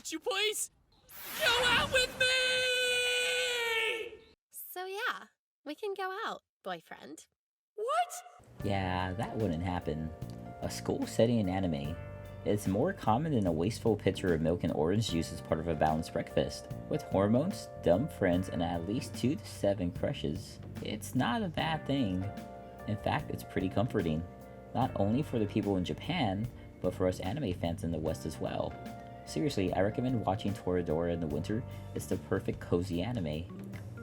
Won't you please? Go out with me! So yeah, we can go out, boyfriend. What? Yeah, that wouldn't happen. A school setting in anime. It's more common than a wasteful pitcher of milk and orange juice as part of a balanced breakfast. With hormones, dumb friends, and at least 2 to 7 crushes. It's not a bad thing. In fact, it's pretty comforting. Not only for the people in Japan, but for us anime fans in the West as well. Seriously, I recommend watching Toradora in the winter. It's the perfect cozy anime.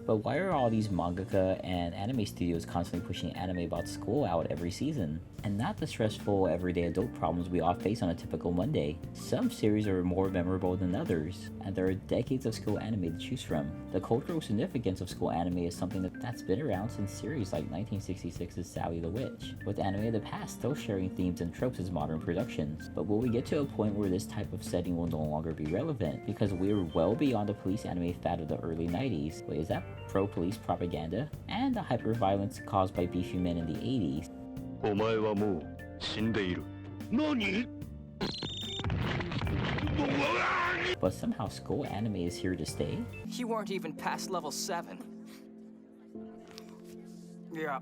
But why are all these mangaka and anime studios constantly pushing anime about school out every season? And not the stressful everyday adult problems we all face on a typical Monday. Some series are more memorable than others, and there are decades of school anime to choose from. The cultural significance of school anime is something that's been around since series like 1966's Sally the Witch, with anime of the past still sharing themes and tropes as modern productions. But will we get to a point where this type of setting will no longer be relevant? Because we're well beyond the police anime fad of the early 90s. Wait, is that pro-police propaganda? And the hyper-violence caused by beefy men in the 80s. お前はもう死んでいる。何? But somehow school anime is here to stay? You weren't even past level 7. Yeah.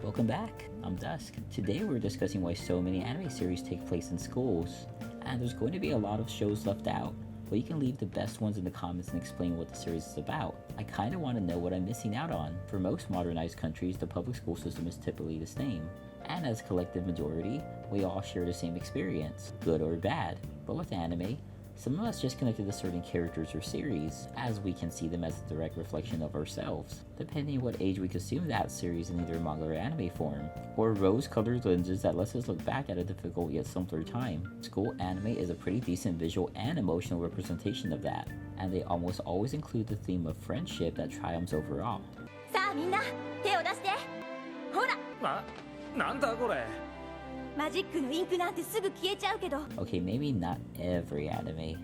Welcome back, I'm Dusk. Today we're discussing why so many anime series take place in schools. And there's going to be a lot of shows left out, but you can leave the best ones in the comments and explain what the series is about. I kinda want to know what I'm missing out on. For most modernized countries, the public school system is typically the same. And as a collective majority, we all share the same experience, good or bad. But with anime, some of us just connected to certain characters or series, as we can see them as a direct reflection of ourselves, depending on what age we consume that series in either manga or anime form, or rose-colored lenses that lets us look back at a difficult yet simpler time. School anime is a pretty decent visual and emotional representation of that, and they almost always include the theme of friendship that triumphs over all. さあみんな手を出してほらなんだこれマジックのインクなんてすぐ消えちゃうけど Okay, maybe not every anime.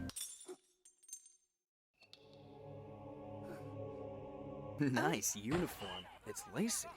Nice uniform. It's lacy.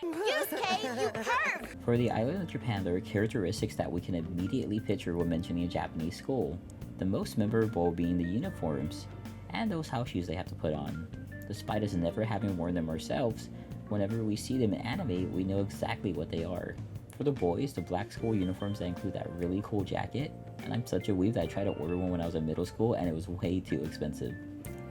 Yusuke, you perv! For the island of Japan, there are characteristics that we can immediately picture when mentioning a Japanese school. The most memorable being the uniforms, and those house shoes they have to put on. Despite us never having worn them ourselves, whenever we see them in anime, we know exactly what they are. For the boys, the black school uniforms that include that really cool jacket, and I'm such a weeb that I tried to order one when I was in middle school and it was way too expensive.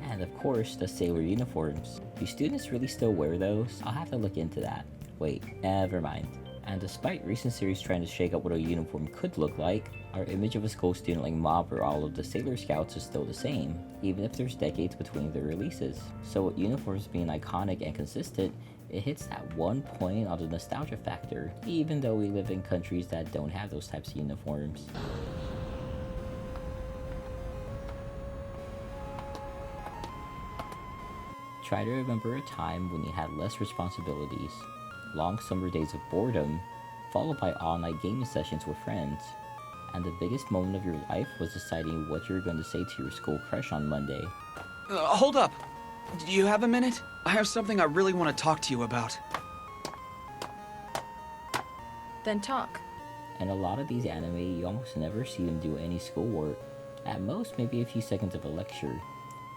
And of course, the sailor uniforms. Do students really still wear those? I'll have to look into that. Wait, never mind. And despite recent series trying to shake up what a uniform could look like, our image of a school student like Mob or all of the Sailor Scouts is still the same, even if there's decades between their releases. So with uniforms being iconic and consistent, it hits that one point on the nostalgia factor, even though we live in countries that don't have those types of uniforms. Try to remember a time when you had less responsibilities, long summer days of boredom, followed by all-night gaming sessions with friends, and the biggest moment of your life was deciding what you were going to say to your school crush on Monday. Hold up! Do you have a minute? I have something I really want to talk to you about. Then talk. And a lot of these anime, you almost never see them do any schoolwork. At most, maybe a few seconds of a lecture.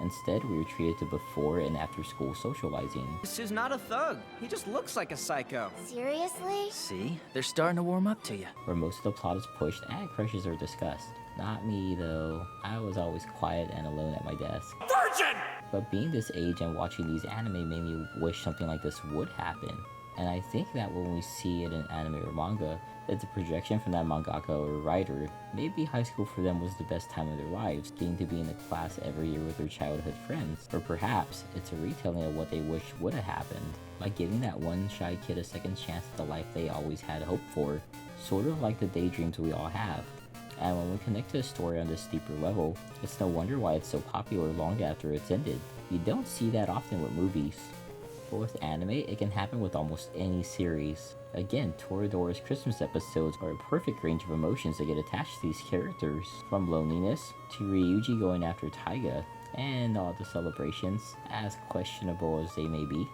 Instead, we were treated to before and after school socializing. This is not a thug. He just looks like a psycho. Seriously? See? They're starting to warm up to you. Where most of the plot is pushed and crushes are discussed. Not me, though. I was always quiet and alone at my desk. Virgin! But being this age and watching these anime made me wish something like this would happen. And I think that when we see it in anime or manga, it's a projection from that mangaka or writer. Maybe high school for them was the best time of their lives, getting to be in a class every year with their childhood friends. Or perhaps it's a retelling of what they wish would have happened, by giving that one shy kid a second chance at the life they always had hoped for, sort of like the daydreams we all have. And when we connect to a story on this deeper level, it's no wonder why it's so popular long after it's ended. You don't see that often with movies. But with anime, it can happen with almost any series. Again, Toradora's Christmas episodes are a perfect range of emotions that get attached to these characters, from loneliness to Ryuji going after Taiga, and all the celebrations, as questionable as they may be.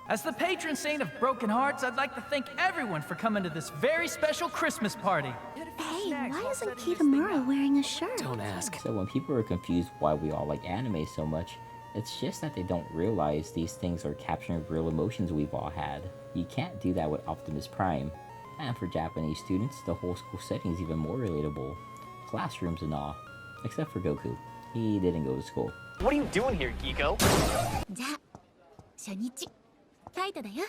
As the patron saint of broken hearts, I'd like to thank everyone for coming to this very special Christmas party. Hey, Snacks why while isn't setting this thing Kitamura up. wearing a shirt? Don't ask. So when people are confused why we all like anime so much, it's just that they don't realize these things are capturing real emotions we've all had. You can't do that with Optimus Prime. And for Japanese students, the whole school setting is even more relatable. Classrooms and all. Except for Goku. He didn't go to school. What are you doing here, Geeko? じゃあ、初日、カイトだよ。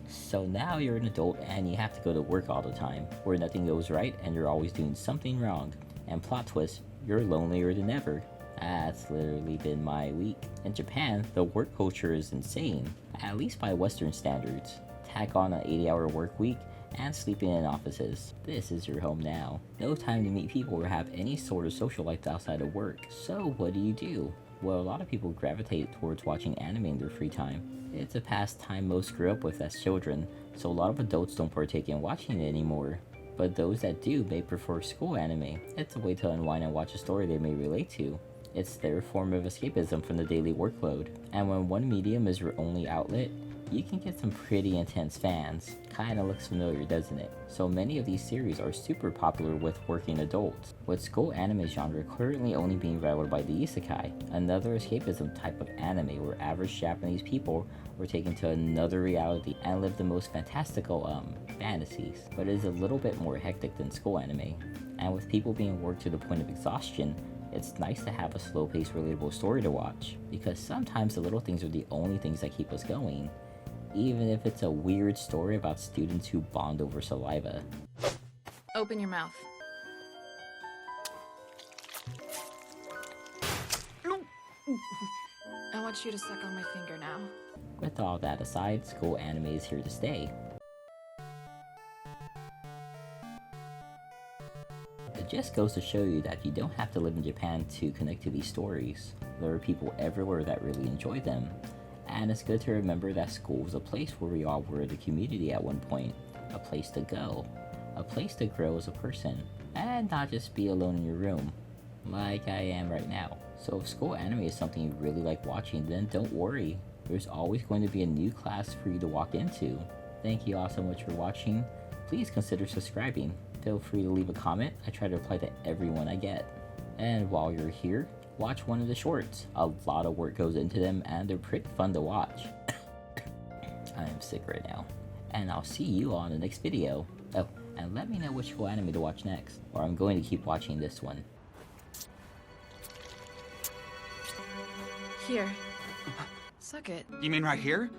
So now you're an adult and you have to go to work all the time, where nothing goes right and you're always doing something wrong. And plot twist, you're lonelier than ever. That's literally been my week. In Japan, the work culture is insane, at least by Western standards. Tack on an 80-hour work week and sleeping in offices. This is your home now. No time to meet people or have any sort of social life outside of work. So what do? Well, a lot of people gravitate towards watching anime in their free time. It's a pastime most grew up with as children, so a lot of adults don't partake in watching it anymore. But those that do may prefer school anime. It's a way to unwind and watch a story they may relate to. It's their form of escapism from the daily workload. And when one medium is your only outlet, you can get some pretty intense fans. Kinda looks familiar, doesn't it? So many of these series are super popular with working adults, with school anime genre currently only being rivaled by the isekai, another escapism type of anime where average Japanese people were taken to another reality and live the most fantastical, fantasies. But it is a little bit more hectic than school anime. And with people being worked to the point of exhaustion, it's nice to have a slow-paced, relatable story to watch, because sometimes the little things are the only things that keep us going. Even if it's a weird story about students who bond over saliva. Open your mouth. I want you to suck on my finger now. With all that aside, school anime is here to stay. It just goes to show you that you don't have to live in Japan to connect to these stories. There are people everywhere that really enjoy them. And it's good to remember that school was a place where we all were the community at one point. A place to go. A place to grow as a person. And not just be alone in your room. Like I am right now. So if school anime is something you really like watching, then don't worry. There's always going to be a new class for you to walk into. Thank you all so much for watching. Please consider subscribing. Feel free to leave a comment. I try to reply to everyone I get. And while you're here, watch one of the shorts. A lot of work goes into them and they're pretty fun to watch. I am sick right now. And I'll see you on the next video. Oh, and let me know which school anime to watch next, or I'm going to keep watching this one. Here. Suck it. You mean right here?